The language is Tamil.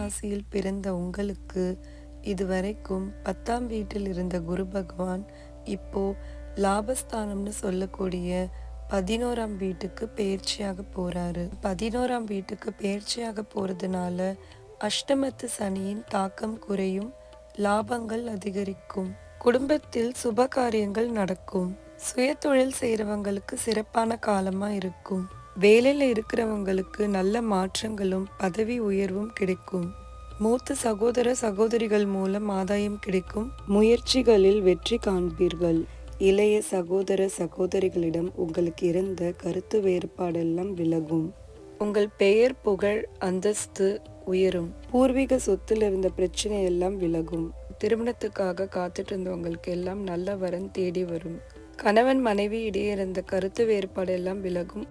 ராசியில் பிறந்த உங்களுக்கு இதுவரைக்கும் 10ஆம் வீட்டில் இருந்த குரு பகவான் இப்போ லாபஸ்தானம்னு சொல்லக்கூடிய 11ஆம் வீட்டுக்கு பெயர்ச்சியாக போறாரு. 11ஆம் வீட்டுக்கு பெயர்ச்சியாக போறதுனால அஷ்டமத்து சனியின் தாக்கம் குறையும், லாபங்கள் அதிகரிக்கும், குடும்பத்தில் சுப காரியங்கள் நடக்கும், சுயதொழில் செய்கிறவங்களுக்கு சிறப்பான காலமா இருக்கும், வேலையில் இருக்கிறவங்களுக்கு நல்ல மாற்றங்களும் பதவி உயர்வும் கிடைக்கும், மூத்த சகோதர சகோதரிகள் மூலம் ஆதாயம் கிடைக்கும், முயற்சிகளில் வெற்றி காண்பீர்கள், இளைய சகோதர சகோதரிகளிடம் உங்களுக்கு இருந்த கருத்து வேறுபாடெல்லாம் விலகும், உங்கள் பெயர் புகழ் அந்தஸ்து உயரும், பூர்வீக சொத்தில் இருந்த பிரச்சனை எல்லாம் விலகும், திருமணத்துக்காக காத்துட்டு இருந்தவங்களுக்கு எல்லாம் நல்ல வரன் தேடி வரும், கணவன் மனைவி இடையே இருந்த கருத்து வேறுபாடு எல்லாம் விலகும்,